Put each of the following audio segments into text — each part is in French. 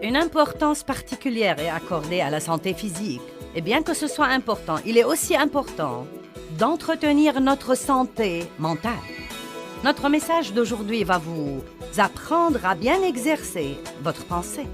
Une importance particulière est accordée à la santé physique. Et bien que ce soit important, il est aussi important d'entretenir notre santé mentale. Notre message d'aujourd'hui va vous apprendre à bien exercer votre pensée.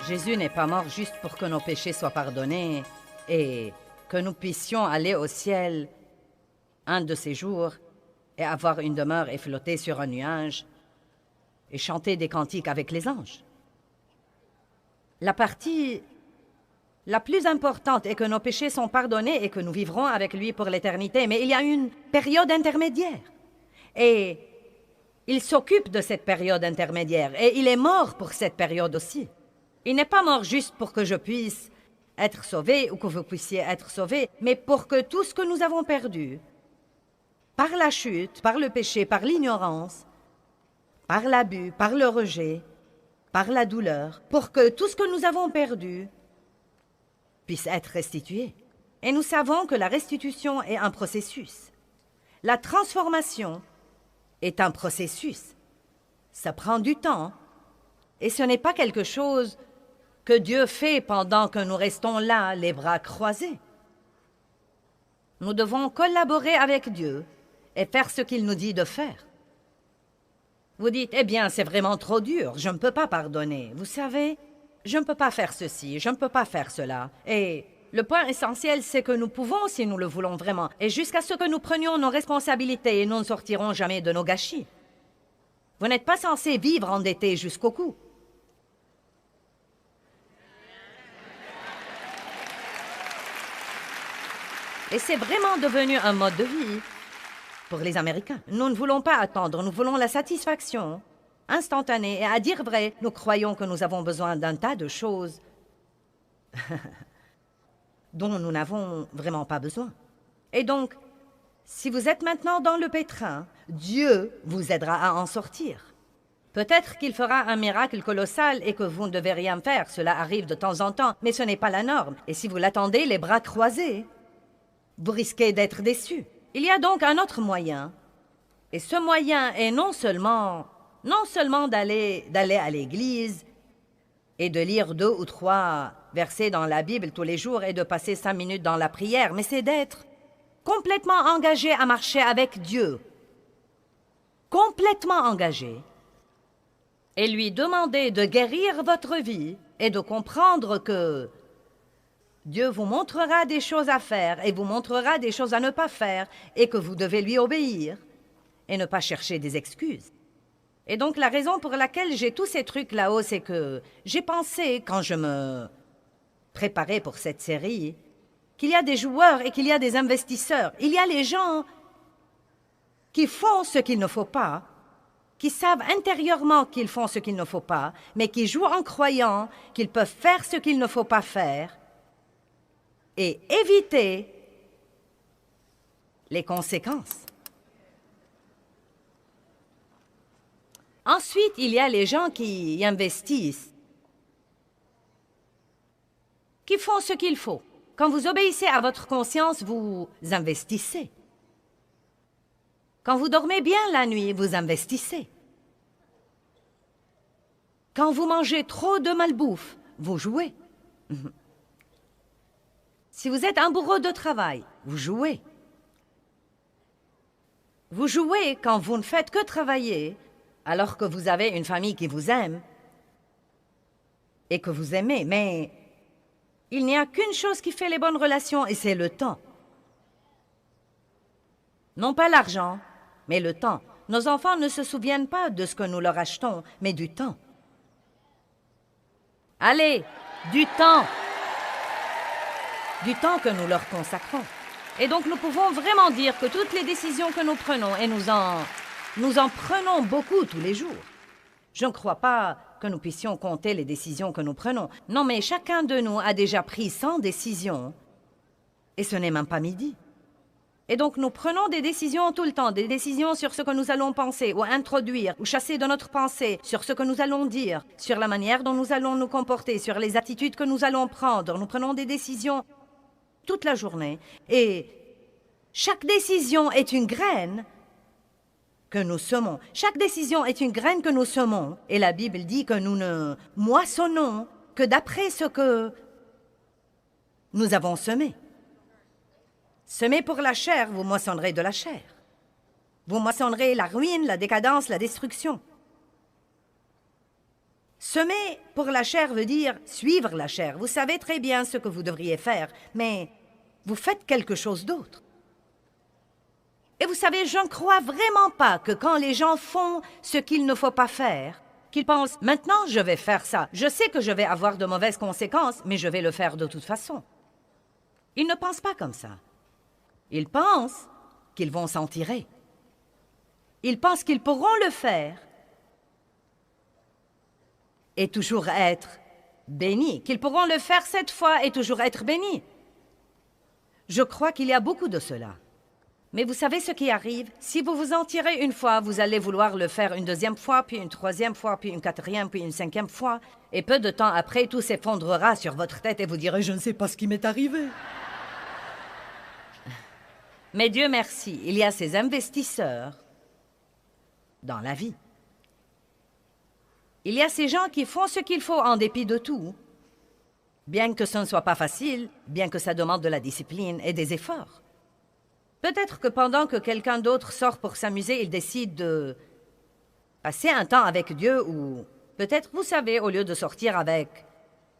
Jésus n'est pas mort juste pour que nos péchés soient pardonnés et que nous puissions aller au ciel un de ces jours et avoir une demeure et flotter sur un nuage et chanter des cantiques avec les anges. La partie la plus importante est que nos péchés sont pardonnés et que nous vivrons avec lui pour l'éternité, mais il y a une période intermédiaire. Et il s'occupe de cette période intermédiaire et il est mort pour cette période aussi. Il n'est pas mort juste pour que je puisse être sauvé ou que vous puissiez être sauvés, mais pour que tout ce que nous avons perdu, par la chute, par le péché, par l'ignorance, par l'abus, par le rejet, par la douleur, pour que tout ce que nous avons perdu puisse être restitué. Et nous savons que la restitution est un processus. La transformation est un processus. Ça prend du temps. Et ce n'est pas quelque chose que Dieu fait pendant que nous restons là, les bras croisés. Nous devons collaborer avec Dieu et faire ce qu'il nous dit de faire. Vous dites, eh bien, c'est vraiment trop dur, je ne peux pas pardonner. Vous savez, je ne peux pas faire ceci, je ne peux pas faire cela. Et le point essentiel, c'est que nous pouvons si nous le voulons vraiment. Et jusqu'à ce que nous prenions nos responsabilités, nous ne sortirons jamais de nos gâchis. Vous n'êtes pas censé vivre endetté jusqu'au cou. Et c'est vraiment devenu un mode de vie pour les Américains. Nous ne voulons pas attendre, nous voulons la satisfaction instantanée. Et à dire vrai, nous croyons que nous avons besoin d'un tas de choses dont nous n'avons vraiment pas besoin. Et donc, si vous êtes maintenant dans le pétrin, Dieu vous aidera à en sortir. Peut-être qu'il fera un miracle colossal et que vous ne devez rien faire. Cela arrive de temps en temps, mais ce n'est pas la norme. Et si vous l'attendez les bras croisés, vous risquez d'être déçus. Il y a donc un autre moyen. Et ce moyen est non seulement d'aller à l'église et de lire 2 ou 3 versets dans la Bible tous les jours et de passer 5 minutes dans la prière, mais c'est d'être complètement engagé à marcher avec Dieu. Complètement engagé. Et lui demander de guérir votre vie et de comprendre que Dieu vous montrera des choses à faire et vous montrera des choses à ne pas faire et que vous devez lui obéir et ne pas chercher des excuses. Et donc la raison pour laquelle j'ai tous ces trucs là-haut, c'est que j'ai pensé, quand je me préparais pour cette série, qu'il y a des joueurs et qu'il y a des investisseurs. Il y a les gens qui font ce qu'il ne faut pas, qui savent intérieurement qu'ils font ce qu'il ne faut pas, mais qui jouent en croyant qu'ils peuvent faire ce qu'il ne faut pas faire et éviter les conséquences. Ensuite, il y a les gens qui investissent, qui font ce qu'il faut. Quand vous obéissez à votre conscience, vous investissez. Quand vous dormez bien la nuit, vous investissez. Quand vous mangez trop de malbouffe, vous jouez. Si vous êtes un bourreau de travail, vous jouez. Vous jouez quand vous ne faites que travailler, alors que vous avez une famille qui vous aime et que vous aimez. Mais il n'y a qu'une chose qui fait les bonnes relations, et c'est le temps. Non pas l'argent, mais le temps. Nos enfants ne se souviennent pas de ce que nous leur achetons, mais du temps. Allez, du temps! Du temps que nous leur consacrons. Et donc nous pouvons vraiment dire que toutes les décisions que nous prenons, et nous en prenons beaucoup tous les jours. Je ne crois pas que nous puissions compter les décisions que nous prenons. Non, mais chacun de nous a déjà pris 100 décisions, et ce n'est même pas midi. Et donc nous prenons des décisions tout le temps, des décisions sur ce que nous allons penser ou introduire ou chasser de notre pensée, sur ce que nous allons dire, sur la manière dont nous allons nous comporter, sur les attitudes que nous allons prendre. Nous prenons des décisions toute la journée. Et chaque décision est une graine que nous semons. Chaque décision est une graine que nous semons. Et la Bible dit que nous ne moissonnons que d'après ce que nous avons semé. Semez pour la chair, vous moissonnerez de la chair. Vous moissonnerez la ruine, la décadence, la destruction. Semer pour la chair veut dire suivre la chair. Vous savez très bien ce que vous devriez faire, mais vous faites quelque chose d'autre. Et vous savez, je ne crois vraiment pas que quand les gens font ce qu'il ne faut pas faire, qu'ils pensent « maintenant je vais faire ça. Je sais que je vais avoir de mauvaises conséquences, mais je vais le faire de toute façon. » Ils ne pensent pas comme ça. Ils pensent qu'ils vont s'en tirer. Ils pensent qu'ils pourront le faire et toujours être bénis, qu'ils pourront le faire 7 fois et toujours être bénis. Je crois qu'il y a beaucoup de cela. Mais vous savez ce qui arrive? Si vous vous en tirez une fois, vous allez vouloir le faire une deuxième fois, puis une troisième fois, puis une quatrième, puis une cinquième fois. Et peu de temps après, tout s'effondrera sur votre tête et vous direz « Je ne sais pas ce qui m'est arrivé. » Mais Dieu merci, il y a ces investisseurs dans la vie. Il y a ces gens qui font ce qu'il faut en dépit de tout, bien que ce ne soit pas facile, bien que ça demande de la discipline et des efforts. Peut-être que pendant que quelqu'un d'autre sort pour s'amuser, il décide de passer un temps avec Dieu ou peut-être, vous savez, au lieu de sortir avec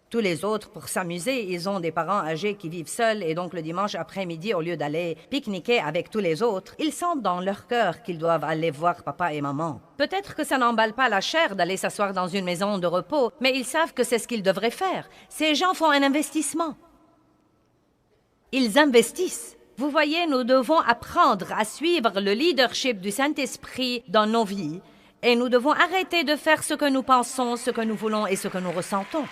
tous les autres pour s'amuser, ils ont des parents âgés qui vivent seuls et donc le dimanche après-midi, au lieu d'aller pique-niquer avec tous les autres, ils sentent dans leur cœur qu'ils doivent aller voir papa et maman. Peut-être que ça n'emballe pas la chair d'aller s'asseoir dans une maison de repos, mais ils savent que c'est ce qu'ils devraient faire. Ces gens font un investissement. Ils investissent. Vous voyez, nous devons apprendre à suivre le leadership du Saint-Esprit dans nos vies et nous devons arrêter de faire ce que nous pensons, ce que nous voulons et ce que nous ressentons.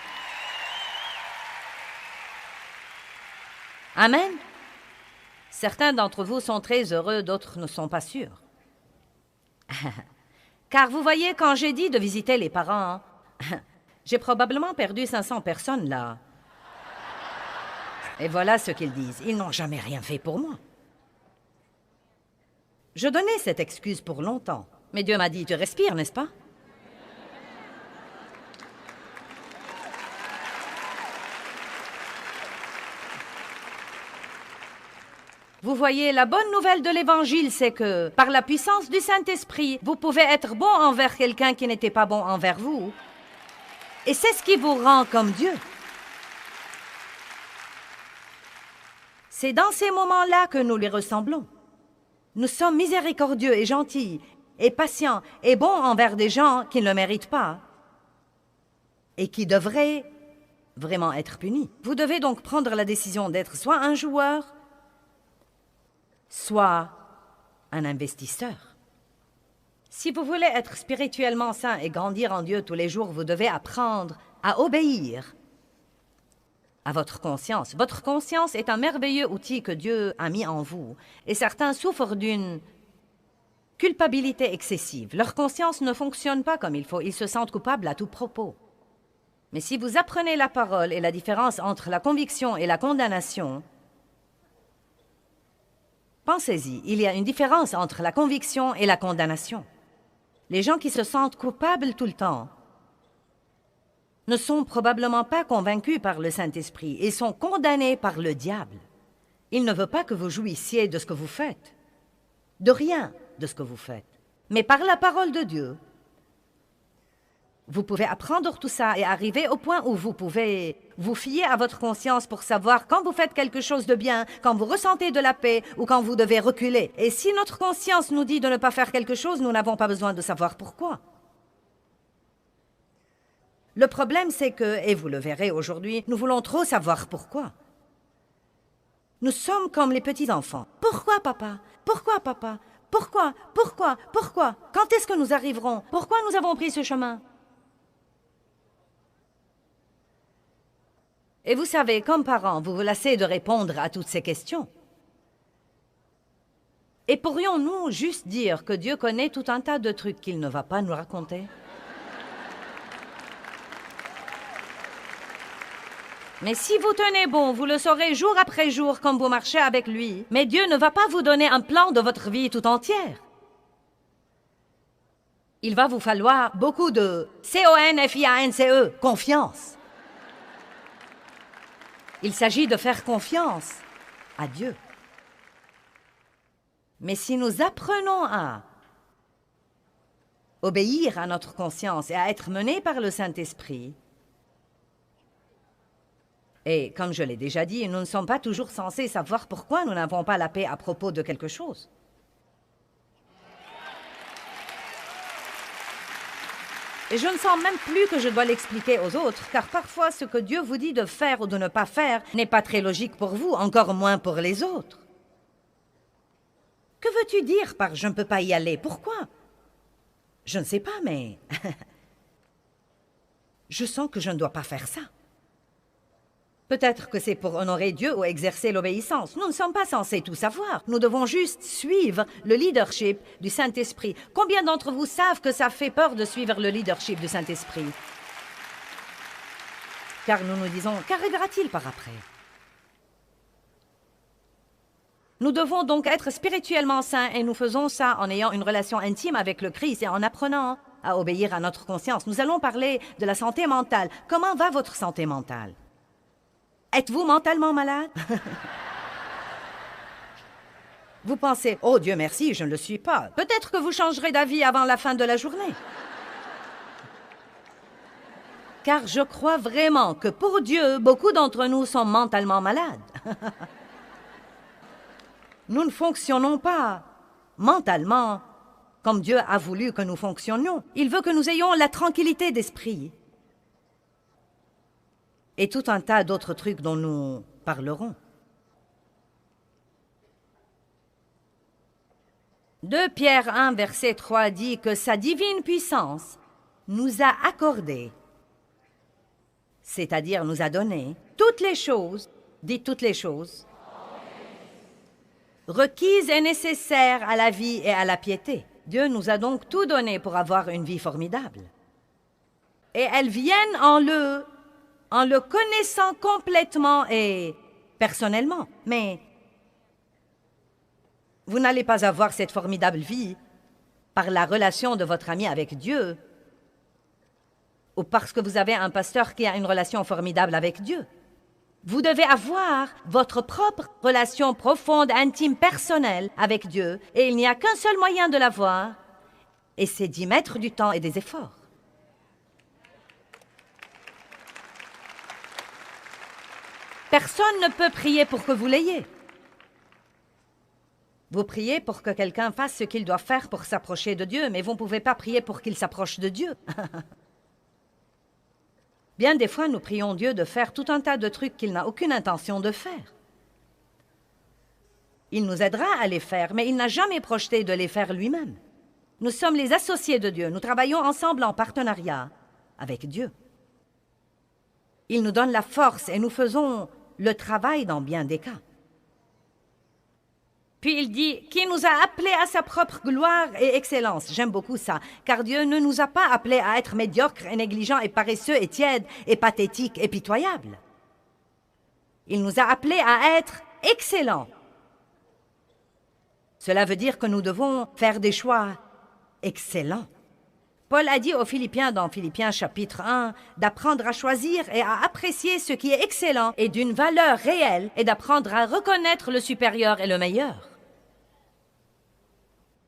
Amen. Certains d'entre vous sont très heureux, d'autres ne sont pas sûrs. Car vous voyez, quand j'ai dit de visiter les parents, j'ai probablement perdu 500 personnes là. Et voilà ce qu'ils disent. Ils n'ont jamais rien fait pour moi. Je donnais cette excuse pour longtemps. Mais Dieu m'a dit, tu respires, n'est-ce pas? Vous voyez, la bonne nouvelle de l'Évangile, c'est que, par la puissance du Saint-Esprit, vous pouvez être bon envers quelqu'un qui n'était pas bon envers vous. Et c'est ce qui vous rend comme Dieu. C'est dans ces moments-là que nous lui ressemblons. Nous sommes miséricordieux et gentils, et patients, et bons envers des gens qui ne le méritent pas, et qui devraient vraiment être punis. Vous devez donc prendre la décision d'être soit un joueur, soit un investisseur. Si vous voulez être spirituellement sain et grandir en Dieu tous les jours, vous devez apprendre à obéir à votre conscience. Votre conscience est un merveilleux outil que Dieu a mis en vous. Et certains souffrent d'une culpabilité excessive. Leur conscience ne fonctionne pas comme il faut. Ils se sentent coupables à tout propos. Mais si vous apprenez la parole et la différence entre la conviction et la condamnation, pensez-y, il y a une différence entre la conviction et la condamnation. Les gens qui se sentent coupables tout le temps ne sont probablement pas convaincus par le Saint-Esprit et sont condamnés par le diable. Il ne veut pas que vous jouissiez de ce que vous faites, de rien de ce que vous faites. Mais par la parole de Dieu, vous pouvez apprendre tout ça et arriver au point où vous pouvez vous fier à votre conscience pour savoir quand vous faites quelque chose de bien, quand vous ressentez de la paix ou quand vous devez reculer. Et si notre conscience nous dit de ne pas faire quelque chose, nous n'avons pas besoin de savoir pourquoi. Le problème, c'est que, et vous le verrez aujourd'hui, nous voulons trop savoir pourquoi. Nous sommes comme les petits-enfants. Pourquoi, papa? Pourquoi, papa? Pourquoi? Pourquoi? Pourquoi? Quand est-ce que nous arriverons? Pourquoi nous avons pris ce chemin? Et vous savez, comme parents, vous vous lassez de répondre à toutes ces questions. Et pourrions-nous juste dire que Dieu connaît tout un tas de trucs qu'il ne va pas nous raconter? Mais si vous tenez bon, vous le saurez jour après jour comme vous marchez avec lui. Mais Dieu ne va pas vous donner un plan de votre vie tout entière. Il va vous falloir beaucoup de C-O-N-F-I-A-N-C-E, confiance. Il s'agit de faire confiance à Dieu. Mais si nous apprenons à obéir à notre conscience et à être menés par le Saint-Esprit, et comme je l'ai déjà dit, nous ne sommes pas toujours censés savoir pourquoi nous n'avons pas la paix à propos de quelque chose. Et je ne sens même plus que je dois l'expliquer aux autres, car parfois ce que Dieu vous dit de faire ou de ne pas faire n'est pas très logique pour vous, encore moins pour les autres. Que veux-tu dire par « je ne peux pas y aller » ? Pourquoi? Je ne sais pas, mais je sens que je ne dois pas faire ça. Peut-être que c'est pour honorer Dieu ou exercer l'obéissance. Nous ne sommes pas censés tout savoir. Nous devons juste suivre le leadership du Saint-Esprit. Combien d'entre vous savent que ça fait peur de suivre le leadership du Saint-Esprit? Car nous nous disons, qu'arrivera-t-il par après? Nous devons donc être spirituellement sains et nous faisons ça en ayant une relation intime avec le Christ et en apprenant à obéir à notre conscience. Nous allons parler de la santé mentale. Comment va votre santé mentale? Êtes-vous mentalement malade? Vous pensez, oh Dieu merci, je ne le suis pas. Peut-être que vous changerez d'avis avant la fin de la journée. Car je crois vraiment que pour Dieu, beaucoup d'entre nous sont mentalement malades. Nous ne fonctionnons pas mentalement comme Dieu a voulu que nous fonctionnions. Il veut que nous ayons la tranquillité d'esprit. Et tout un tas d'autres trucs dont nous parlerons. 2 Pierre 1, verset 3 dit que sa divine puissance nous a accordé, c'est-à-dire nous a donné, toutes les choses, dites toutes les choses, requises et nécessaires à la vie et à la piété. Dieu nous a donc tout donné pour avoir une vie formidable. Et elles viennent en le connaissant complètement et personnellement. Mais vous n'allez pas avoir cette formidable vie par la relation de votre ami avec Dieu ou parce que vous avez un pasteur qui a une relation formidable avec Dieu. Vous devez avoir votre propre relation profonde, intime, personnelle avec Dieu et il n'y a qu'un seul moyen de l'avoir et c'est d'y mettre du temps et des efforts. Personne ne peut prier pour que vous l'ayez. Vous priez pour que quelqu'un fasse ce qu'il doit faire pour s'approcher de Dieu, mais vous ne pouvez pas prier pour qu'il s'approche de Dieu. Bien des fois, nous prions Dieu de faire tout un tas de trucs qu'il n'a aucune intention de faire. Il nous aidera à les faire, mais il n'a jamais projeté de les faire lui-même. Nous sommes les associés de Dieu. Nous travaillons ensemble en partenariat avec Dieu. Il nous donne la force et nous faisons le travail dans bien des cas. Puis il dit, qui nous a appelés à sa propre gloire et excellence. J'aime beaucoup ça, car Dieu ne nous a pas appelés à être médiocres et négligents et paresseux et tièdes et pathétiques et pitoyables. Il nous a appelés à être excellents. Cela veut dire que nous devons faire des choix excellents. Paul a dit aux Philippiens dans Philippiens chapitre 1 d'apprendre à choisir et à apprécier ce qui est excellent et d'une valeur réelle et d'apprendre à reconnaître le supérieur et le meilleur.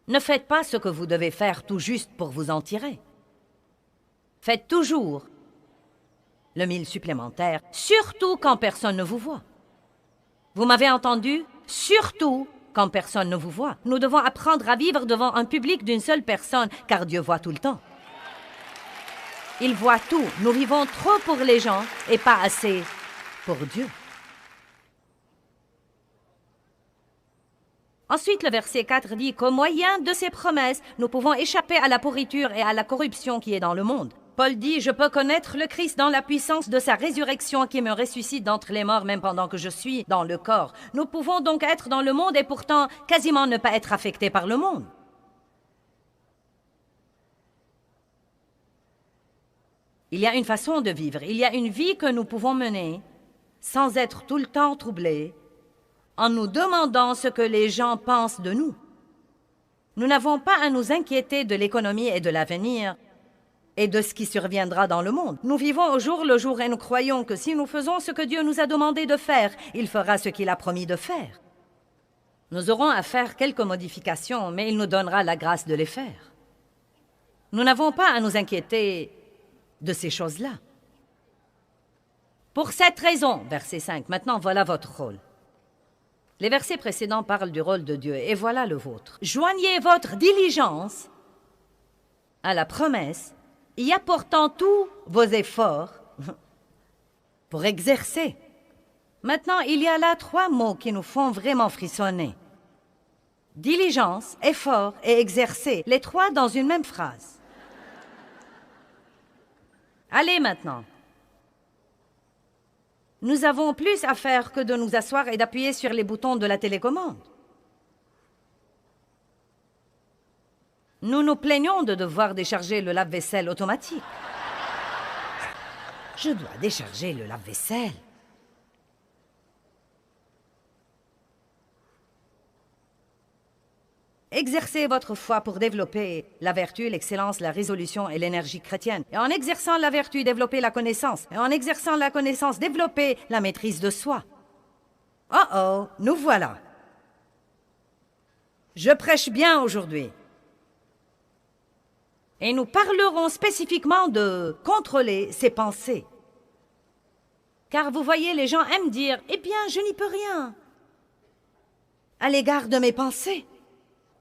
Ne faites pas ce que vous devez faire tout juste pour vous en tirer. Faites toujours le 1000 supplémentaire, surtout quand personne ne vous voit. Vous m'avez entendu? Surtout quand personne ne vous voit. Nous devons apprendre à vivre devant un public d'une seule personne, car Dieu voit tout le temps. Il voit tout. Nous vivons trop pour les gens et pas assez pour Dieu. Ensuite, le verset 4 dit qu'au moyen de ces promesses, nous pouvons échapper à la pourriture et à la corruption qui est dans le monde. Paul dit, je peux connaître le Christ dans la puissance de sa résurrection qui me ressuscite d'entre les morts même pendant que je suis dans le corps. Nous pouvons donc être dans le monde et pourtant quasiment ne pas être affectés par le monde. Il y a une façon de vivre, il y a une vie que nous pouvons mener sans être tout le temps troublés, en nous demandant ce que les gens pensent de nous. Nous n'avons pas à nous inquiéter de l'économie et de l'avenir et de ce qui surviendra dans le monde. Nous vivons au jour le jour et nous croyons que si nous faisons ce que Dieu nous a demandé de faire, il fera ce qu'il a promis de faire. Nous aurons à faire quelques modifications, mais il nous donnera la grâce de les faire. Nous n'avons pas à nous inquiéter de ces choses-là. Pour cette raison, verset 5, maintenant voilà votre rôle. Les versets précédents parlent du rôle de Dieu, et voilà le vôtre. Joignez votre diligence à la promesse, y apportant tous vos efforts pour exercer. Maintenant, il y a là 3 mots qui nous font vraiment frissonner. Diligence, effort et exercer, les 3 dans une même phrase. Allez maintenant. Nous avons plus à faire que de nous asseoir et d'appuyer sur les boutons de la télécommande. Nous nous plaignons de devoir décharger le lave-vaisselle automatique. Je dois décharger le lave-vaisselle. Exercez votre foi pour développer la vertu, l'excellence, la résolution et l'énergie chrétienne. Et en exerçant la vertu, développez la connaissance. Et en exerçant la connaissance, développez la maîtrise de soi. Oh, nous voilà. Je prêche bien aujourd'hui. Et nous parlerons spécifiquement de contrôler ses pensées. Car vous voyez, les gens aiment dire « Eh bien, je n'y peux rien » à l'égard de mes pensées.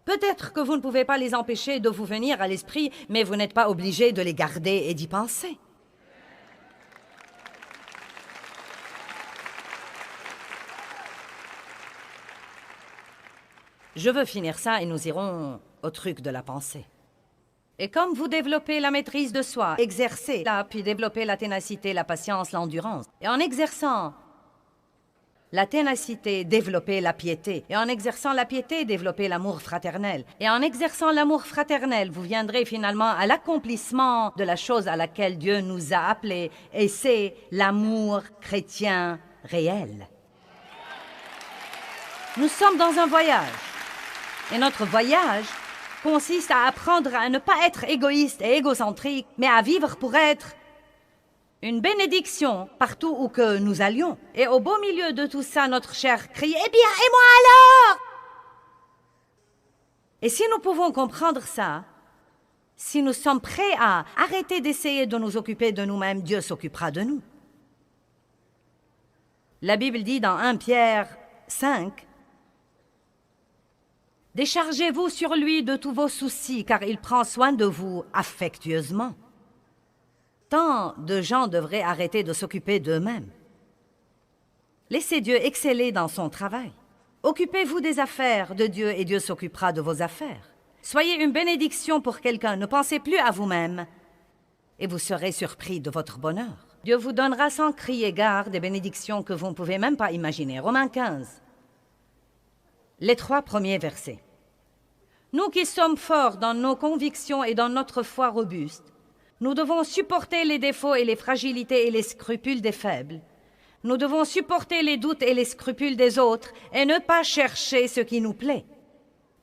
Peut-être que vous ne pouvez pas les empêcher de vous venir à l'esprit, mais vous n'êtes pas obligé de les garder et d'y penser. Je veux finir ça et nous irons au truc de la pensée. Et comme vous développez la maîtrise de soi, exercez-la, puis développez la ténacité, la patience, l'endurance. Et en exerçant la ténacité, développez la piété. Et en exerçant la piété, développez l'amour fraternel. Et en exerçant l'amour fraternel, vous viendrez finalement à l'accomplissement de la chose à laquelle Dieu nous a appelés. Et c'est l'amour chrétien réel. Nous sommes dans un voyage. Et notre voyage consiste à apprendre à ne pas être égoïste et égocentrique, mais à vivre pour être une bénédiction partout où que nous allions. Et au beau milieu de tout ça, notre chair crie « Eh bien, et moi alors ?» Et si nous pouvons comprendre ça, si nous sommes prêts à arrêter d'essayer de nous occuper de nous-mêmes, Dieu s'occupera de nous. La Bible dit dans 1 Pierre 5, « Déchargez-vous sur lui de tous vos soucis, car il prend soin de vous affectueusement. » Tant de gens devraient arrêter de s'occuper d'eux-mêmes. Laissez Dieu exceller dans son travail. Occupez-vous des affaires de Dieu et Dieu s'occupera de vos affaires. Soyez une bénédiction pour quelqu'un, ne pensez plus à vous-même et vous serez surpris de votre bonheur. Dieu vous donnera sans crier gare des bénédictions que vous ne pouvez même pas imaginer. Romains 15, les 3 premiers versets. Nous qui sommes forts dans nos convictions et dans notre foi robuste, nous devons supporter les défauts et les fragilités et les scrupules des faibles. Nous devons supporter les doutes et les scrupules des autres et ne pas chercher ce qui nous plaît.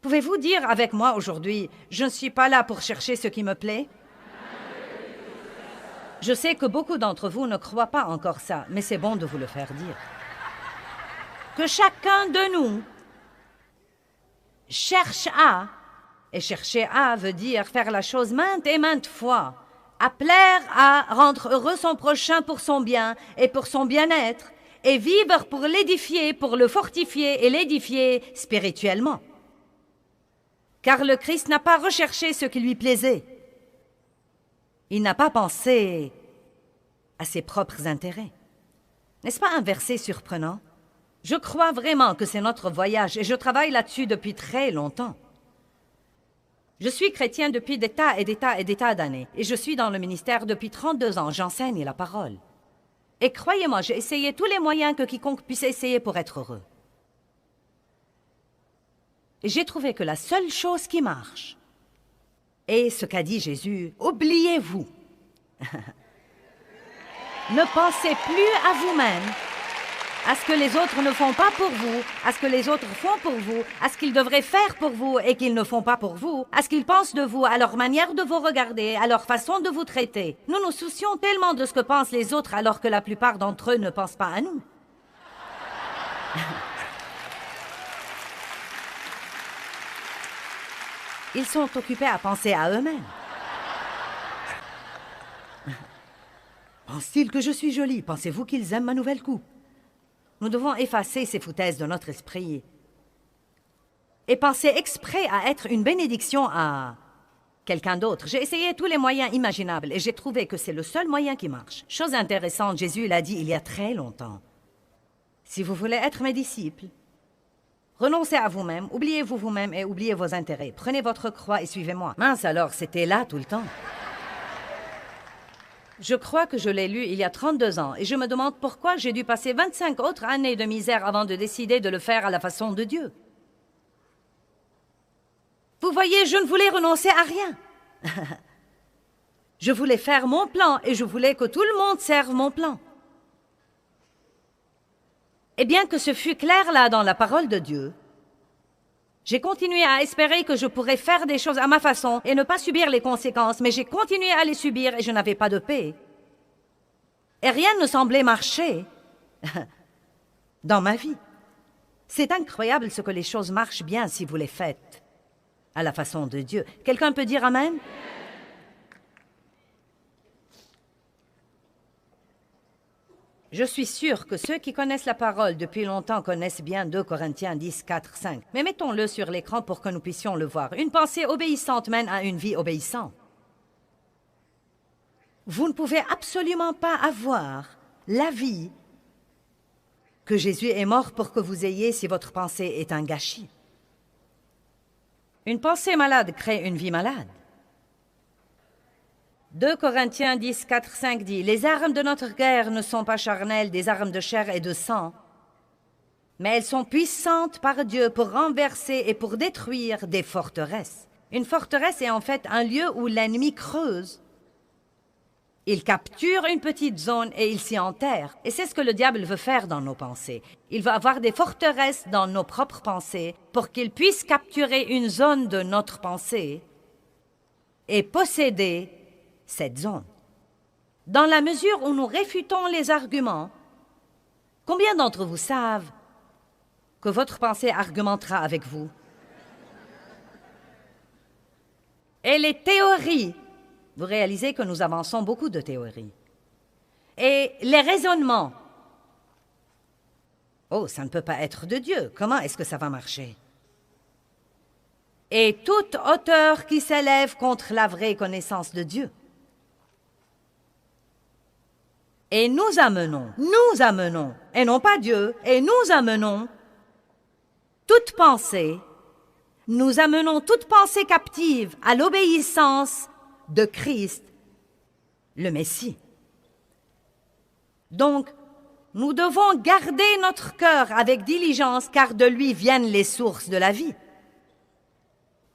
Pouvez-vous dire avec moi aujourd'hui, je ne suis pas là pour chercher ce qui me plaît? Je sais que beaucoup d'entre vous ne croient pas encore ça, mais c'est bon de vous le faire dire. Que chacun de nous cherche à, et chercher à veut dire faire la chose maintes et maintes fois, à plaire, à rendre heureux son prochain pour son bien et pour son bien-être, et vivre pour l'édifier, pour le fortifier et l'édifier spirituellement. Car le Christ n'a pas recherché ce qui lui plaisait. Il n'a pas pensé à ses propres intérêts. N'est-ce pas un verset surprenant? Je crois vraiment que c'est notre voyage et je travaille là-dessus depuis très longtemps. Je suis chrétien depuis des tas et des tas et des tas d'années, et je suis dans le ministère depuis 32 ans. J'enseigne la parole. Et croyez-moi, j'ai essayé tous les moyens que quiconque puisse essayer pour être heureux. Et j'ai trouvé que la seule chose qui marche est ce qu'a dit Jésus, oubliez-vous. Ne pensez plus à vous-même, à ce que les autres ne font pas pour vous, à ce que les autres font pour vous, à ce qu'ils devraient faire pour vous et qu'ils ne font pas pour vous, à ce qu'ils pensent de vous, à leur manière de vous regarder, à leur façon de vous traiter. Nous nous soucions tellement de ce que pensent les autres alors que la plupart d'entre eux ne pensent pas à nous. Ils sont occupés à penser à eux-mêmes. Pensent-ils que je suis jolie? Pensez-vous qu'ils aiment ma nouvelle coupe? Nous devons effacer ces foutaises de notre esprit et penser exprès à être une bénédiction à quelqu'un d'autre. J'ai essayé tous les moyens imaginables et j'ai trouvé que c'est le seul moyen qui marche. Chose intéressante, Jésus l'a dit il y a très longtemps. Si vous voulez être mes disciples, renoncez à vous-même, oubliez-vous vous-même et oubliez vos intérêts. Prenez votre croix et suivez-moi. Mince alors, c'était là tout le temps. Je crois que je l'ai lu il y a 32 ans et je me demande pourquoi j'ai dû passer 25 autres années de misère avant de décider de le faire à la façon de Dieu. Vous voyez, je ne voulais renoncer à rien. Je voulais faire mon plan et je voulais que tout le monde serve mon plan. Et bien que ce fût clair là dans la parole de Dieu, j'ai continué à espérer que je pourrais faire des choses à ma façon et ne pas subir les conséquences, mais j'ai continué à les subir et je n'avais pas de paix. Et rien ne semblait marcher dans ma vie. C'est incroyable ce que les choses marchent bien si vous les faites à la façon de Dieu. Quelqu'un peut dire Amen? Je suis sûr que ceux qui connaissent la parole depuis longtemps connaissent bien 2 Corinthiens 10, 4, 5. Mais mettons-le sur l'écran pour que nous puissions le voir. Une pensée obéissante mène à une vie obéissante. Vous ne pouvez absolument pas avoir la vie que Jésus est mort pour que vous ayez si votre pensée est un gâchis. Une pensée malade crée une vie malade. 2 Corinthiens 10, 4, 5 dit « Les armes de notre guerre ne sont pas charnelles, des armes de chair et de sang, mais elles sont puissantes par Dieu pour renverser et pour détruire des forteresses. » Une forteresse est en fait un lieu où l'ennemi creuse. Il capture une petite zone et il s'y enterre. Et c'est ce que le diable veut faire dans nos pensées. Il veut avoir des forteresses dans nos propres pensées pour qu'il puisse capturer une zone de notre pensée et posséder cette zone. Dans la mesure où nous réfutons les arguments, combien d'entre vous savent que votre pensée argumentera avec vous? Et les théories, vous réalisez que nous avançons beaucoup de théories. Et les raisonnements, oh, ça ne peut pas être de Dieu, comment est-ce que ça va marcher? Et toute hauteur qui s'élève contre la vraie connaissance de Dieu. Et nous amenons, et non pas Dieu, et nous amenons toute pensée, nous amenons toute pensée captive à l'obéissance de Christ, le Messie. Donc, nous devons garder notre cœur avec diligence, car de lui viennent les sources de la vie.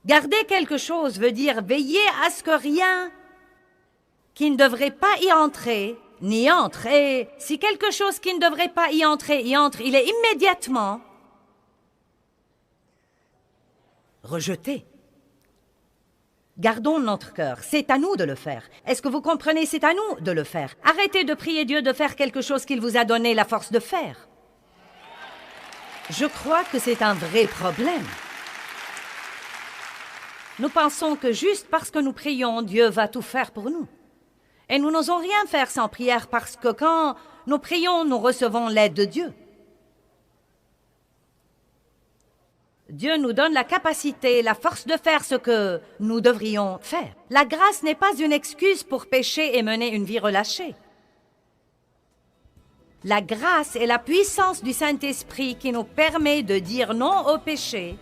Garder quelque chose veut dire veiller à ce que rien qui ne devrait pas y entrer n'y entre. Et si quelque chose qui ne devrait pas y entrer y entre, il est immédiatement rejeté. Gardons notre cœur. C'est à nous de le faire. Est-ce que vous comprenez? C'est à nous de le faire. Arrêtez de prier Dieu de faire quelque chose qu'il vous a donné la force de faire. Je crois que c'est un vrai problème. Nous pensons que juste parce que nous prions, Dieu va tout faire pour nous. Et nous n'osons rien faire sans prière parce que quand nous prions, nous recevons l'aide de Dieu. Dieu nous donne la capacité, la force de faire ce que nous devrions faire. La grâce n'est pas une excuse pour pécher et mener une vie relâchée. La grâce est la puissance du Saint-Esprit qui nous permet de dire non au péché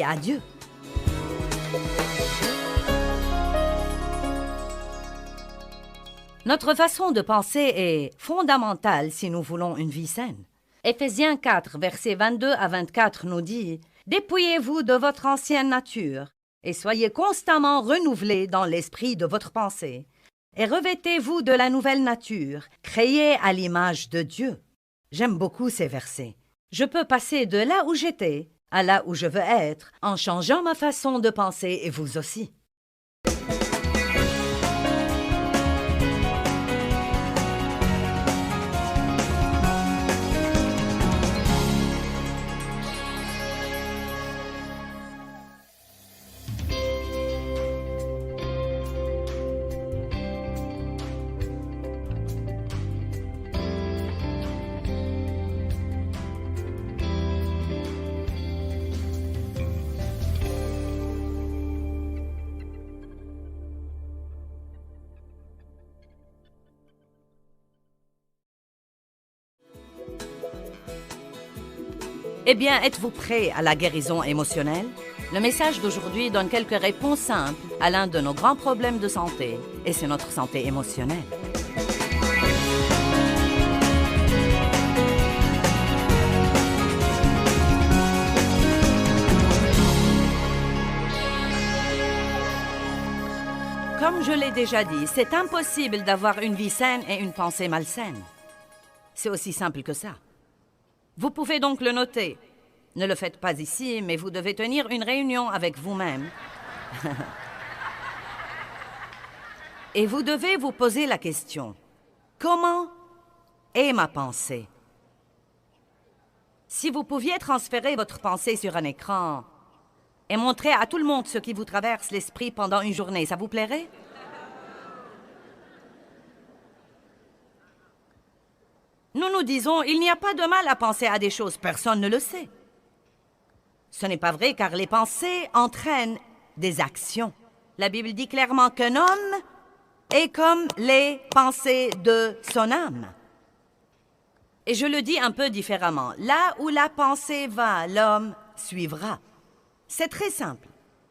à Dieu. Notre façon de penser est fondamentale si nous voulons une vie saine. Éphésiens 4, versets 22 à 24 nous dit « Dépouillez-vous de votre ancienne nature et soyez constamment renouvelés dans l'esprit de votre pensée. Et revêtez-vous de la nouvelle nature, créée à l'image de Dieu. » J'aime beaucoup ces versets. Je peux passer de là où j'étais à là où je veux être en changeant ma façon de penser et vous aussi. Eh bien, êtes-vous prêt à la guérison émotionnelle? Le message d'aujourd'hui donne quelques réponses simples à l'un de nos grands problèmes de santé, et c'est notre santé émotionnelle. Comme je l'ai déjà dit, c'est impossible d'avoir une vie saine et une pensée malsaine. C'est aussi simple que ça. Vous pouvez donc le noter. Ne le faites pas ici, mais vous devez tenir une réunion avec vous-même. Et vous devez vous poser la question, comment est ma pensée? Si vous pouviez transférer votre pensée sur un écran et montrer à tout le monde ce qui vous traverse l'esprit pendant une journée, ça vous plairait? Nous nous disons, il n'y a pas de mal à penser à des choses, personne ne le sait. Ce n'est pas vrai car les pensées entraînent des actions. La Bible dit clairement qu'un homme est comme les pensées de son âme. Et je le dis un peu différemment. Là où la pensée va, l'homme suivra. C'est très simple.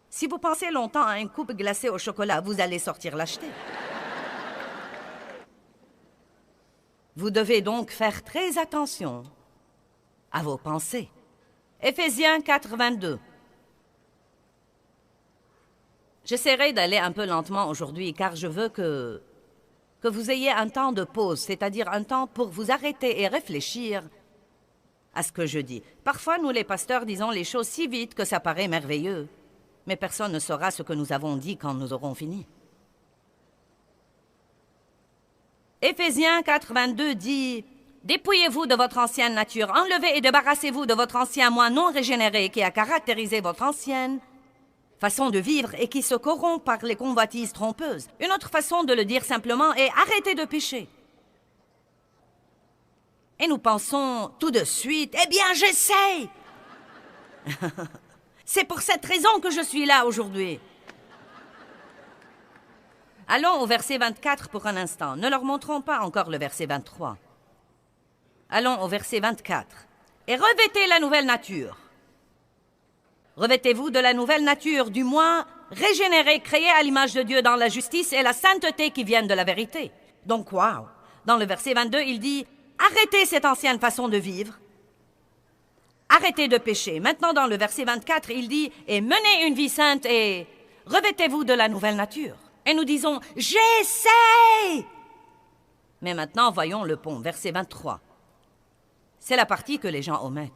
Si vous pensez longtemps à une coupe glacée au chocolat, vous allez sortir l'acheter. Vous devez donc faire très attention à vos pensées. Éphésiens 4, 22. J'essaierai d'aller un peu lentement aujourd'hui car je veux que vous ayez un temps de pause, c'est-à-dire un temps pour vous arrêter et réfléchir à ce que je dis. Parfois, nous les pasteurs disons les choses si vite que ça paraît merveilleux, mais personne ne saura ce que nous avons dit quand nous aurons fini. Éphésiens 4, 22 dit « Dépouillez-vous de votre ancienne nature, enlevez et débarrassez-vous de votre ancien moi non régénéré qui a caractérisé votre ancienne façon de vivre et qui se corrompt par les convoitises trompeuses. » Une autre façon de le dire simplement est « Arrêtez de pécher ». Et nous pensons tout de suite « Eh bien, j'essaye !» C'est pour cette raison que je suis là aujourd'hui. Allons au verset 24 pour un instant. Ne leur montrons pas encore le verset 23. Allons au verset 24. « Et revêtez la nouvelle nature. Revêtez-vous de la nouvelle nature, du moins régénérée, créée à l'image de Dieu dans la justice et la sainteté qui viennent de la vérité. » Donc, waouh! Dans le verset 22, il dit « Arrêtez cette ancienne façon de vivre. Arrêtez de pécher. » Maintenant, dans le verset 24, il dit « Et menez une vie sainte et revêtez-vous de la nouvelle nature. » Et nous disons « J'essaie !» Mais maintenant, voyons le pont, verset 23. C'est la partie que les gens omettent.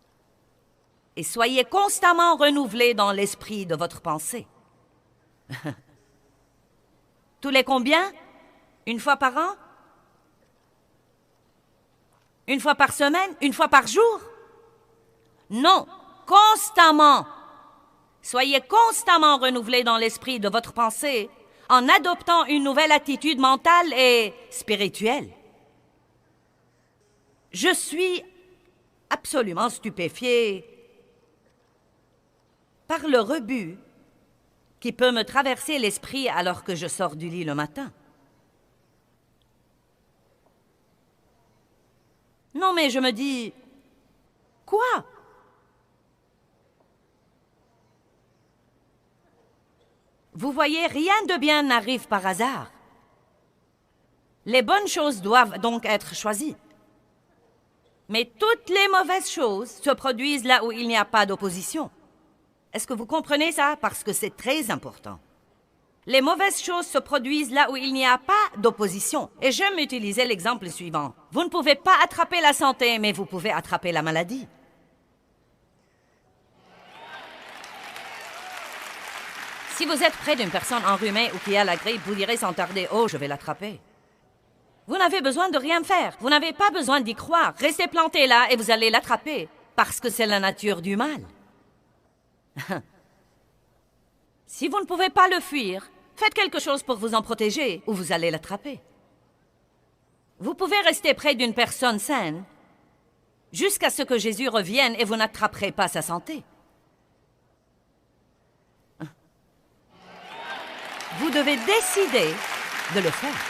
« Et soyez constamment renouvelés dans l'esprit de votre pensée. » Tous les combien? Une fois par an? Une fois par semaine? Une fois par jour? Non, constamment. Soyez constamment renouvelés dans l'esprit de votre pensée en adoptant une nouvelle attitude mentale et spirituelle. Je suis absolument stupéfié par le rebut qui peut me traverser l'esprit alors que je sors du lit le matin. Non, mais je me dis, quoi? Vous voyez, rien de bien n'arrive par hasard. Les bonnes choses doivent donc être choisies. Mais toutes les mauvaises choses se produisent là où il n'y a pas d'opposition. Est-ce que vous comprenez ça? Parce que c'est très important. Les mauvaises choses se produisent là où il n'y a pas d'opposition. Et j'aime utiliser l'exemple suivant. Vous ne pouvez pas attraper la santé, mais vous pouvez attraper la maladie. Si vous êtes près d'une personne enrhumée ou qui a la grippe, vous direz sans tarder « Oh, je vais l'attraper ». Vous n'avez besoin de rien faire. Vous n'avez pas besoin d'y croire. Restez planté là et vous allez l'attraper. Parce que c'est la nature du mal. Si vous ne pouvez pas le fuir, faites quelque chose pour vous en protéger ou vous allez l'attraper. Vous pouvez rester près d'une personne saine jusqu'à ce que Jésus revienne et vous n'attraperez pas sa santé. Vous devez décider de le faire.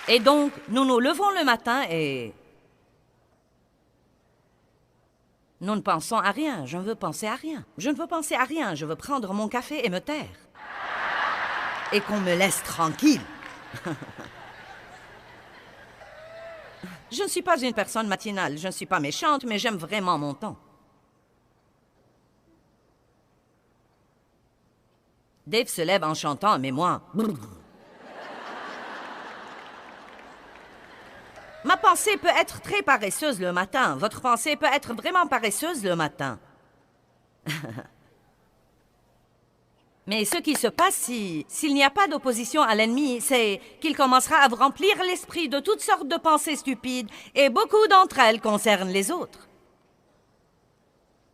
Et donc, nous nous levons le matin et nous ne pensons à rien. Je ne veux penser à rien. Je ne veux penser à rien. Je veux prendre mon café et me taire. Et qu'on me laisse tranquille. Je ne suis pas une personne matinale. Je ne suis pas méchante, mais j'aime vraiment mon temps. Dave se lève en chantant, mais moi... Ma pensée peut être très paresseuse le matin. Votre pensée peut être vraiment paresseuse le matin. Mais ce qui se passe s'il n'y a pas d'opposition à l'ennemi, c'est qu'il commencera à vous remplir l'esprit de toutes sortes de pensées stupides et beaucoup d'entre elles concernent les autres.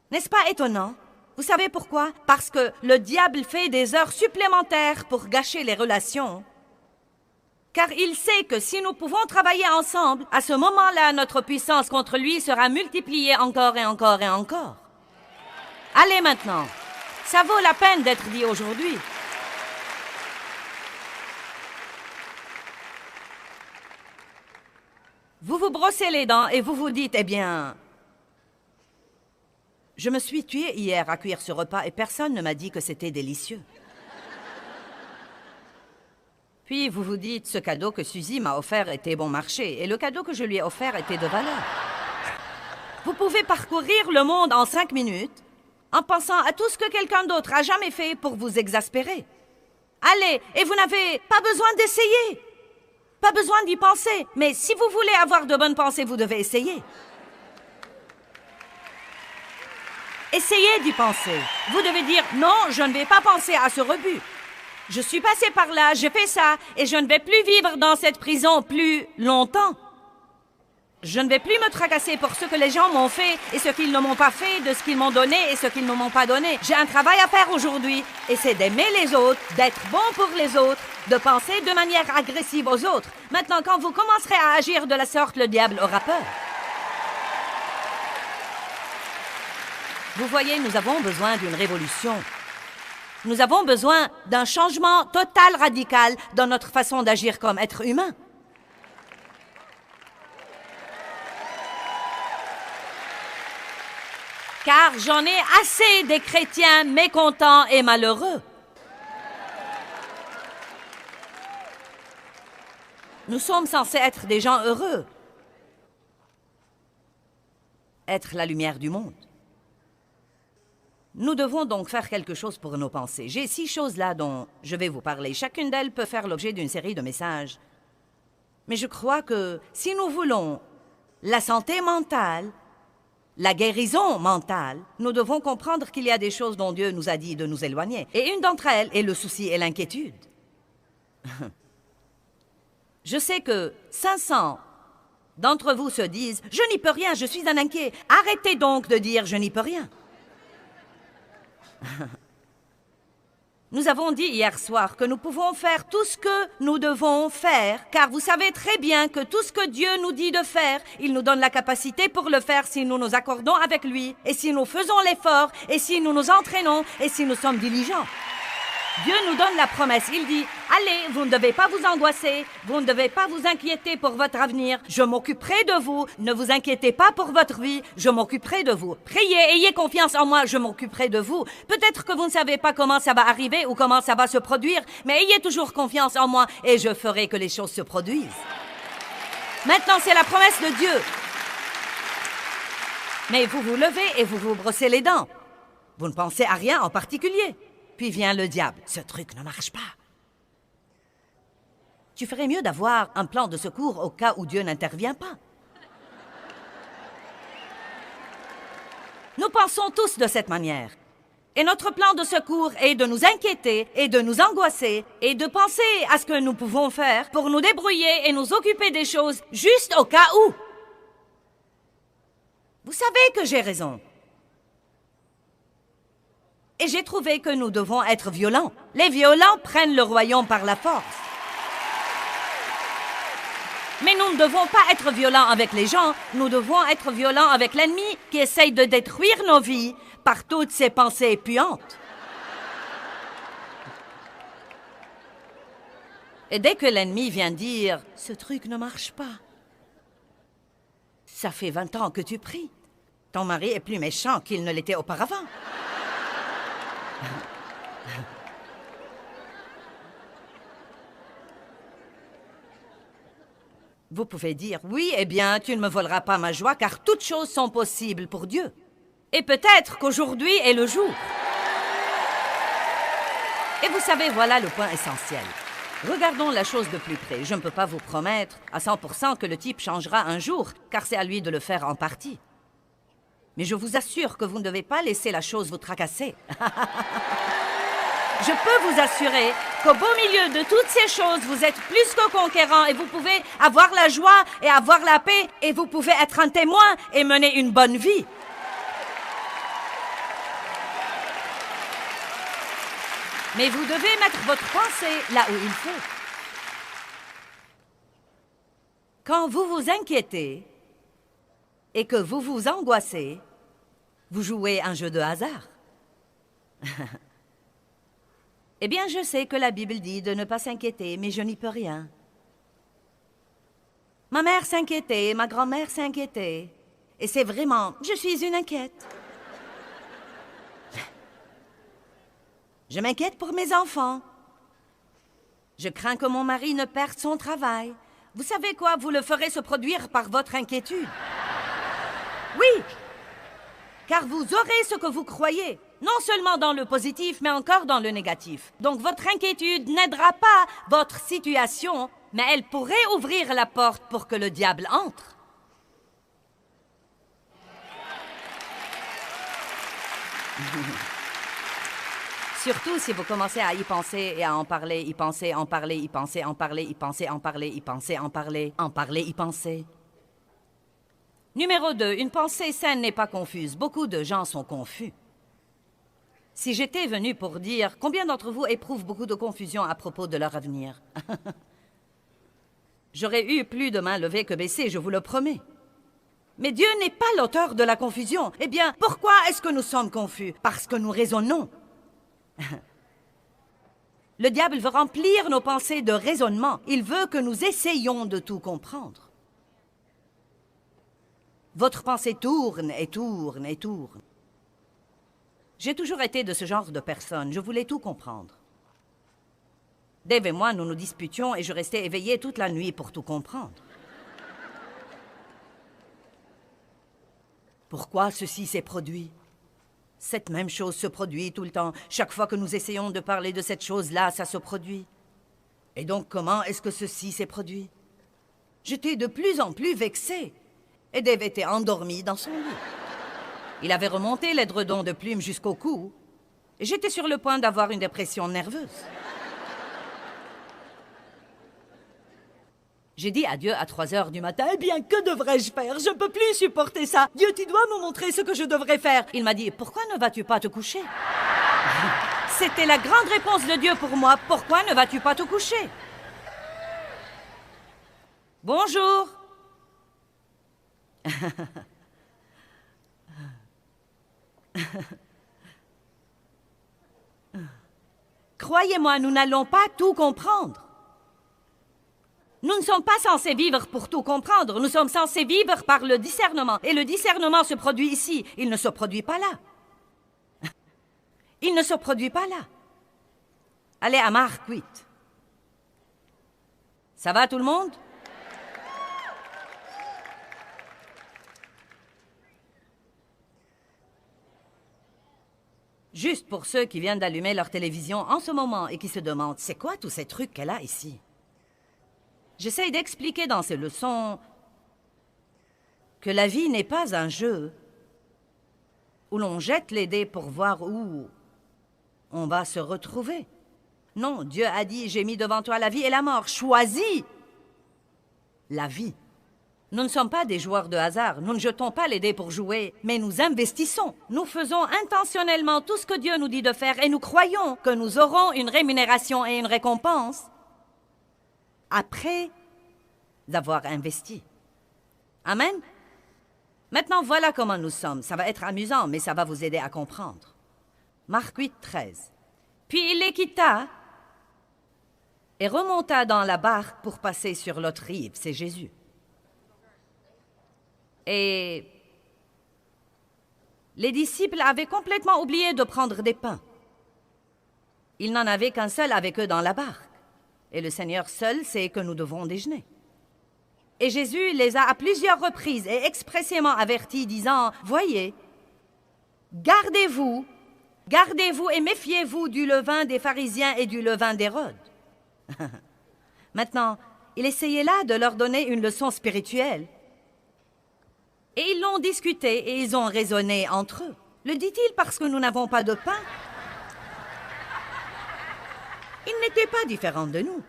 N'est-ce pas étonnant? Vous savez pourquoi? Parce que le diable fait des heures supplémentaires pour gâcher les relations. Car il sait que si nous pouvons travailler ensemble, à ce moment-là, notre puissance contre lui sera multipliée encore et encore et encore. Allez maintenant, ça vaut la peine d'être dit aujourd'hui. Vous vous brossez les dents et vous vous dites, eh bien, je me suis tué hier à cuire ce repas et personne ne m'a dit que c'était délicieux. Puis vous vous dites, ce cadeau que Suzy m'a offert était bon marché, et le cadeau que je lui ai offert était de valeur. Vous pouvez parcourir le monde en 5 minutes en pensant à tout ce que quelqu'un d'autre a jamais fait pour vous exaspérer. Allez, et vous n'avez pas besoin d'essayer, pas besoin d'y penser, mais si vous voulez avoir de bonnes pensées, vous devez essayer. Essayez d'y penser. Vous devez dire, non, je ne vais pas penser à ce rebut. Je suis passé par là, j'ai fait ça, et je ne vais plus vivre dans cette prison plus longtemps. Je ne vais plus me tracasser pour ce que les gens m'ont fait et ce qu'ils ne m'ont pas fait, de ce qu'ils m'ont donné et ce qu'ils ne m'ont pas donné. J'ai un travail à faire aujourd'hui, et c'est d'aimer les autres, d'être bon pour les autres, de penser de manière agressive aux autres. Maintenant, quand vous commencerez à agir de la sorte, le diable aura peur. Vous voyez, nous avons besoin d'une révolution. Nous avons besoin d'un changement total, radical dans notre façon d'agir comme être humain. Car j'en ai assez des chrétiens mécontents et malheureux. Nous sommes censés être des gens heureux. Être la lumière du monde. Nous devons donc faire quelque chose pour nos pensées. J'ai 6 choses là dont je vais vous parler. Chacune d'elles peut faire l'objet d'une série de messages. Mais je crois que si nous voulons la santé mentale, la guérison mentale, nous devons comprendre qu'il y a des choses dont Dieu nous a dit de nous éloigner. Et une d'entre elles est le souci et l'inquiétude. Je sais que 500 d'entre vous se disent « Je n'y peux rien, je suis un inquiet. » Arrêtez donc de dire « Je n'y peux rien ». Nous avons dit hier soir que nous pouvons faire tout ce que nous devons faire, car vous savez très bien que tout ce que Dieu nous dit de faire, il nous donne la capacité pour le faire si nous nous accordons avec lui, et si nous faisons l'effort, et si nous nous entraînons, et si nous sommes diligents. Dieu nous donne la promesse. Il dit, allez, vous ne devez pas vous angoisser, vous ne devez pas vous inquiéter pour votre avenir. Je m'occuperai de vous. Ne vous inquiétez pas pour votre vie. Je m'occuperai de vous. Priez, ayez confiance en moi, je m'occuperai de vous. Peut-être que vous ne savez pas comment ça va arriver ou comment ça va se produire, mais ayez toujours confiance en moi et je ferai que les choses se produisent. Maintenant, c'est la promesse de Dieu. Mais vous vous levez et vous vous brossez les dents. Vous ne pensez à rien en particulier. Puis vient le diable. Ce truc ne marche pas. Tu ferais mieux d'avoir un plan de secours au cas où Dieu n'intervient pas. Nous pensons tous de cette manière. Et notre plan de secours est de nous inquiéter et de nous angoisser et de penser à ce que nous pouvons faire pour nous débrouiller et nous occuper des choses juste au cas où. Vous savez que j'ai raison. Et j'ai trouvé que nous devons être violents. Les violents prennent le royaume par la force. Mais nous ne devons pas être violents avec les gens, nous devons être violents avec l'ennemi qui essaye de détruire nos vies par toutes ses pensées puantes. Et dès que l'ennemi vient dire « Ce truc ne marche pas », ça fait 20 ans que tu pries. Ton mari est plus méchant qu'il ne l'était auparavant. Vous pouvez dire, oui, eh bien, tu ne me voleras pas ma joie, car toutes choses sont possibles pour Dieu. Et peut-être qu'aujourd'hui est le jour. Et vous savez, voilà le point essentiel. Regardons la chose de plus près. Je ne peux pas vous promettre à 100% que le type changera un jour, car c'est à lui de le faire en partie. Mais je vous assure que vous ne devez pas laisser la chose vous tracasser. Je peux vous assurer qu'au beau milieu de toutes ces choses, vous êtes plus que conquérant et vous pouvez avoir la joie et avoir la paix et vous pouvez être un témoin et mener une bonne vie. Mais vous devez mettre votre pensée là où il faut. Quand vous vous inquiétez et que vous vous angoissez, vous jouez un jeu de hasard. Eh bien, je sais que la Bible dit de ne pas s'inquiéter, mais je n'y peux rien. Ma mère s'inquiétait, ma grand-mère s'inquiétait. Et c'est vraiment, je suis une inquiète. Je m'inquiète pour mes enfants. Je crains que mon mari ne perde son travail. Vous savez quoi, vous le ferez se produire par votre inquiétude. Oui, car vous aurez ce que vous croyez. Non seulement dans le positif, mais encore dans le négatif. Donc votre inquiétude n'aidera pas votre situation, mais elle pourrait ouvrir la porte pour que le diable entre. Surtout si vous commencez à y penser et à en parler, y penser, en parler, y penser, en parler, y penser, en parler, y penser, en parler, y penser. Numéro 2, une pensée saine n'est pas confuse. Beaucoup de gens sont confus. Si j'étais venu pour dire combien d'entre vous éprouvent beaucoup de confusion à propos de leur avenir, j'aurais eu plus de mains levées que baissées, je vous le promets. Mais Dieu n'est pas l'auteur de la confusion. Eh bien, pourquoi est-ce que nous sommes confus? Parce que nous raisonnons. Le diable veut remplir nos pensées de raisonnement. Il veut que nous essayions de tout comprendre. Votre pensée tourne et tourne et tourne. J'ai toujours été de ce genre de personne. Je voulais tout comprendre. Dave et moi, nous nous disputions et je restais éveillée toute la nuit pour tout comprendre. Pourquoi ceci s'est produit? Cette même chose se produit tout le temps. Chaque fois que nous essayons de parler de cette chose-là, ça se produit. Et donc, comment est-ce que ceci s'est produit? J'étais de plus en plus vexée. Et Dave était endormi dans son lit. Il avait remonté l'édredon de plumes jusqu'au cou. Et j'étais sur le point d'avoir une dépression nerveuse. J'ai dit à Dieu à 3 heures du matin, « Eh bien, que devrais-je faire? Je ne peux plus supporter ça. Dieu, tu dois me montrer ce que je devrais faire. » Il m'a dit, « Pourquoi ne vas-tu pas te coucher? » C'était la grande réponse de Dieu pour moi. « Pourquoi ne vas-tu pas te coucher? » Bonjour. Croyez-moi, nous n'allons pas tout comprendre. Nous ne sommes pas censés vivre pour tout comprendre. Nous sommes censés vivre par le discernement. Et le discernement se produit ici. Il ne se produit pas là. Il ne se produit pas là. Allez à Marc 8. Ça va tout le monde? Juste pour ceux qui viennent d'allumer leur télévision en ce moment et qui se demandent, c'est quoi tous ces trucs qu'elle a ici? J'essaye d'expliquer dans ces leçons que la vie n'est pas un jeu où l'on jette les dés pour voir où on va se retrouver. Non, Dieu a dit, j'ai mis devant toi la vie et la mort. Choisis la vie. Nous ne sommes pas des joueurs de hasard. Nous ne jetons pas les dés pour jouer, mais nous investissons. Nous faisons intentionnellement tout ce que Dieu nous dit de faire et nous croyons que nous aurons une rémunération et une récompense après avoir investi. Amen? Maintenant, voilà comment nous sommes. Ça va être amusant, mais ça va vous aider à comprendre. Marc 8, 13. Puis il les quitta et remonta dans la barque pour passer sur l'autre rive. C'est Jésus. Et les disciples avaient complètement oublié de prendre des pains. Ils n'en avaient qu'un seul avec eux dans la barque. Et le Seigneur seul sait que nous devons déjeuner. Et Jésus les a à plusieurs reprises et expressément avertis, disant, « Voyez, gardez-vous et méfiez-vous du levain des pharisiens et du levain d'Hérode. » Maintenant, il essayait là de leur donner une leçon spirituelle. Et ils l'ont discuté et ils ont raisonné entre eux. Le dit-il parce que nous n'avons pas de pain? Il n'était pas différent de nous.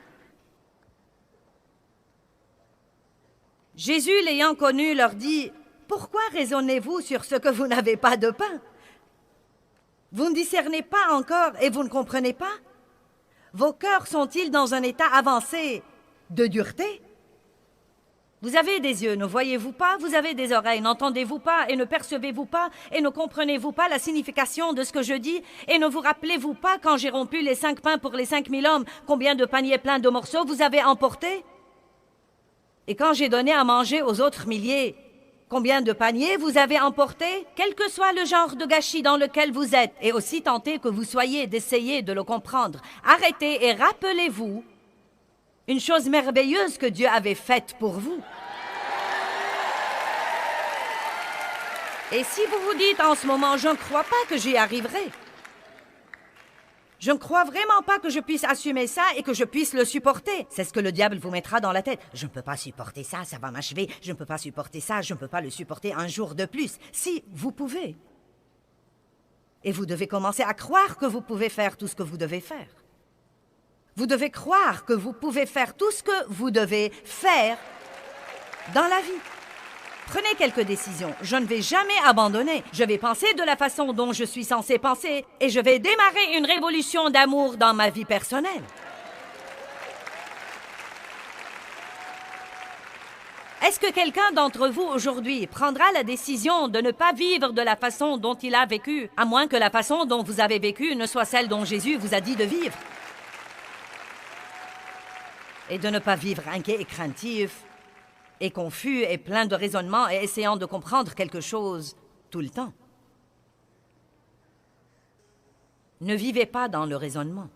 Jésus, l'ayant connu, leur dit, « Pourquoi raisonnez-vous sur ce que vous n'avez pas de pain? Vous ne discernez pas encore et vous ne comprenez pas? Vos cœurs sont-ils dans un état avancé de dureté? Vous avez des yeux, ne voyez-vous pas? Vous avez des oreilles, n'entendez-vous pas et ne percevez-vous pas et ne comprenez-vous pas la signification de ce que je dis? Et ne vous rappelez-vous pas quand j'ai rompu les 5 pains pour les 5000 hommes, combien de paniers pleins de morceaux vous avez emportés? Et quand j'ai donné à manger aux autres milliers, combien de paniers vous avez emportés? Quel que soit le genre de gâchis dans lequel vous êtes, et aussi tenté que vous soyez d'essayer de le comprendre, arrêtez et rappelez-vous une chose merveilleuse que Dieu avait faite pour vous. Et si vous vous dites en ce moment, je ne crois pas que j'y arriverai, je ne crois vraiment pas que je puisse assumer ça et que je puisse le supporter. C'est ce que le diable vous mettra dans la tête. Je ne peux pas supporter ça, ça va m'achever. Je ne peux pas supporter ça, je ne peux pas le supporter un jour de plus. Si, vous pouvez. Et vous devez commencer à croire que vous pouvez faire tout ce que vous devez faire. Vous devez croire que vous pouvez faire tout ce que vous devez faire dans la vie. Prenez quelques décisions. Je ne vais jamais abandonner. Je vais penser de la façon dont je suis censé penser et je vais démarrer une révolution d'amour dans ma vie personnelle. Est-ce que quelqu'un d'entre vous aujourd'hui prendra la décision de ne pas vivre de la façon dont il a vécu, à moins que la façon dont vous avez vécu ne soit celle dont Jésus vous a dit de vivre? Et de ne pas vivre inquiet et craintif, et confus et plein de raisonnements et essayant de comprendre quelque chose tout le temps. Ne vivez pas dans le raisonnement.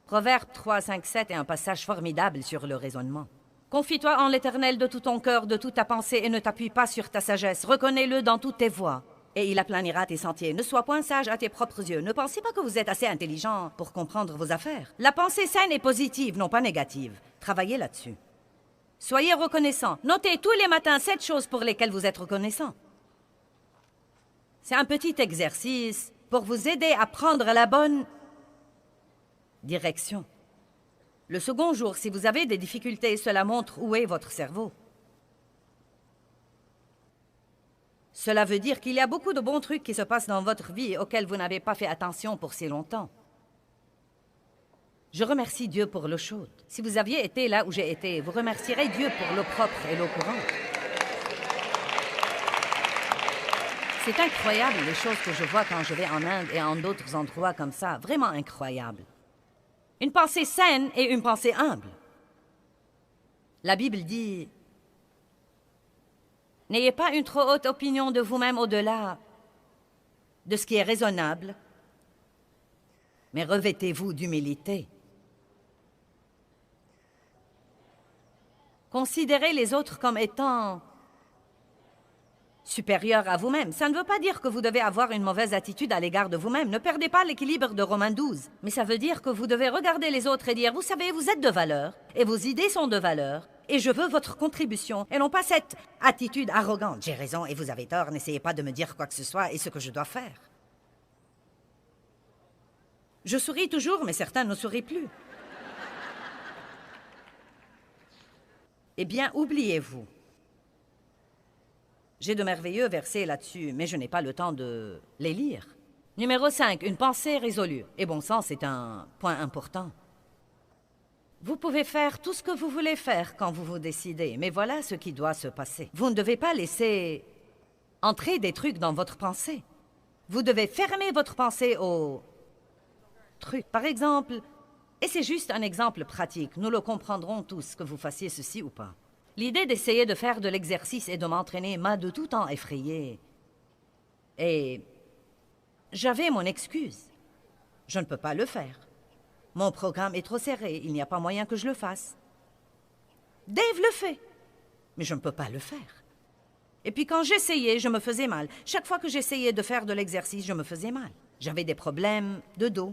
Proverbe 3, 5, 7 est un passage formidable sur le raisonnement. Confie-toi en l'Éternel de tout ton cœur, de toute ta pensée, et ne t'appuie pas sur ta sagesse. Reconnais-le dans toutes tes voies, et il aplanira tes sentiers. Ne sois point sage à tes propres yeux. Ne pensez pas que vous êtes assez intelligent pour comprendre vos affaires. La pensée saine est positive, non pas négative. Travaillez là-dessus. Soyez reconnaissants. Notez tous les matins 7 choses pour lesquelles vous êtes reconnaissants. C'est un petit exercice pour vous aider à prendre la bonne direction. Le second jour, si vous avez des difficultés, cela montre où est votre cerveau. Cela veut dire qu'il y a beaucoup de bons trucs qui se passent dans votre vie auxquels vous n'avez pas fait attention pour si longtemps. Je remercie Dieu pour l'eau chaude. Si vous aviez été là où j'ai été, vous remercierez Dieu pour l'eau propre et l'eau courante. C'est incroyable les choses que je vois quand je vais en Inde et en d'autres endroits comme ça. Vraiment incroyable. Une pensée saine et une pensée humble. La Bible dit, « N'ayez pas une trop haute opinion de vous-même au-delà de ce qui est raisonnable, mais revêtez-vous d'humilité. » Considérez les autres comme étant supérieurs à vous-même. Ça ne veut pas dire que vous devez avoir une mauvaise attitude à l'égard de vous-même. Ne perdez pas l'équilibre de Romains 12. Mais ça veut dire que vous devez regarder les autres et dire, vous savez, vous êtes de valeur, et vos idées sont de valeur, et je veux votre contribution, et non pas cette attitude arrogante. J'ai raison et vous avez tort, n'essayez pas de me dire quoi que ce soit et ce que je dois faire. Je souris toujours, mais certains ne sourient plus. Eh bien, oubliez-vous. J'ai de merveilleux versets là-dessus, mais je n'ai pas le temps de les lire. Numéro 5, une pensée résolue. Et bon sang, c'est un point important. Vous pouvez faire tout ce que vous voulez faire quand vous vous décidez, mais voilà ce qui doit se passer. Vous ne devez pas laisser entrer des trucs dans votre pensée. Vous devez fermer votre pensée aux trucs. Par exemple, et c'est juste un exemple pratique, nous le comprendrons tous, que vous fassiez ceci ou pas. L'idée d'essayer de faire de l'exercice et de m'entraîner m'a de tout temps effrayé. Et j'avais mon excuse. Je ne peux pas le faire. Mon programme est trop serré, il n'y a pas moyen que je le fasse. Dave le fait, mais je ne peux pas le faire. Et puis quand j'essayais, je me faisais mal. Chaque fois que j'essayais de faire de l'exercice, je me faisais mal. J'avais des problèmes de dos.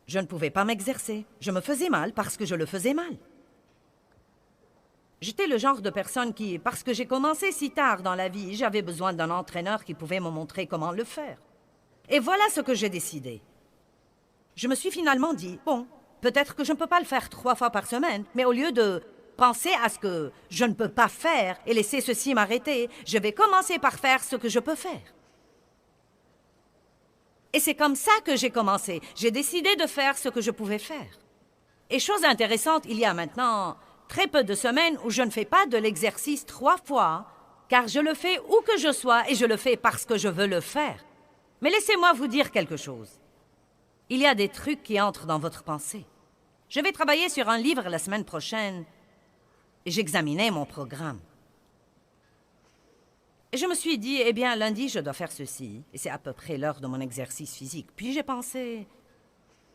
Je ne pouvais pas m'exercer. Je me faisais mal parce que je le faisais mal. J'étais le genre de personne qui, parce que j'ai commencé si tard dans la vie, j'avais besoin d'un entraîneur qui pouvait me montrer comment le faire. Et voilà ce que j'ai décidé. Je me suis finalement dit, bon, peut-être que je ne peux pas le faire 3 fois par semaine, mais au lieu de penser à ce que je ne peux pas faire et laisser ceci m'arrêter, je vais commencer par faire ce que je peux faire. Et c'est comme ça que j'ai commencé. J'ai décidé de faire ce que je pouvais faire. Et chose intéressante, il y a maintenant très peu de semaines où je ne fais pas de l'exercice 3 fois, car je le fais où que je sois et je le fais parce que je veux le faire. Mais laissez-moi vous dire quelque chose. Il y a des trucs qui entrent dans votre pensée. Je vais travailler sur un livre la semaine prochaine et j'examinais mon programme. Et je me suis dit, eh bien, lundi, je dois faire ceci. Et c'est à peu près l'heure de mon exercice physique. Puis j'ai pensé,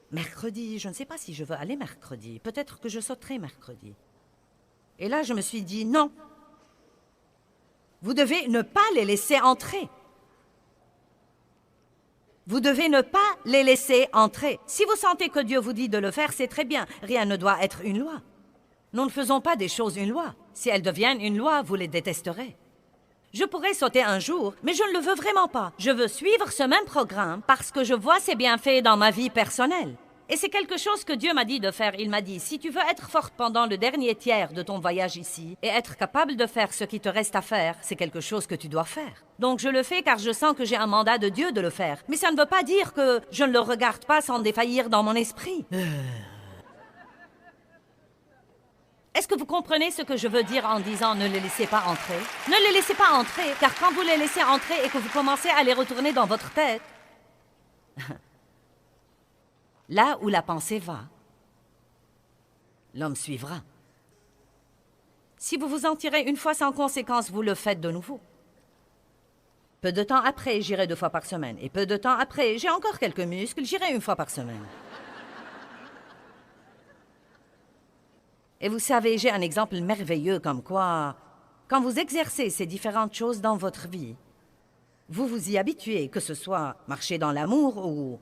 mercredi, je ne sais pas si je veux aller mercredi. Peut-être que je sauterai mercredi. Et là, je me suis dit, non. Vous devez ne pas les laisser entrer. Vous devez ne pas les laisser entrer. Si vous sentez que Dieu vous dit de le faire, c'est très bien. Rien ne doit être une loi. Nous ne faisons pas des choses une loi. Si elles deviennent une loi, vous les détesterez. Je pourrais sauter un jour, mais je ne le veux vraiment pas. Je veux suivre ce même programme parce que je vois ses bienfaits dans ma vie personnelle. Et c'est quelque chose que Dieu m'a dit de faire. Il m'a dit, si tu veux être forte pendant le dernier tiers de ton voyage ici et être capable de faire ce qui te reste à faire, c'est quelque chose que tu dois faire. Donc je le fais car je sens que j'ai un mandat de Dieu de le faire. Mais ça ne veut pas dire que je ne le regarde pas sans défaillir dans mon esprit. Est-ce que vous comprenez ce que je veux dire en disant ne les laissez pas entrer? Ne les laissez pas entrer, car quand vous les laissez entrer et que vous commencez à les retourner dans votre tête, là où la pensée va, l'homme suivra. Si vous vous en tirez une fois sans conséquence, vous le faites de nouveau. Peu de temps après, j'irai 2 fois par semaine. Et peu de temps après, j'ai encore quelques muscles, j'irai 1 fois par semaine. Et vous savez, j'ai un exemple merveilleux comme quoi, quand vous exercez ces différentes choses dans votre vie, vous vous y habituez, que ce soit marcher dans l'amour ou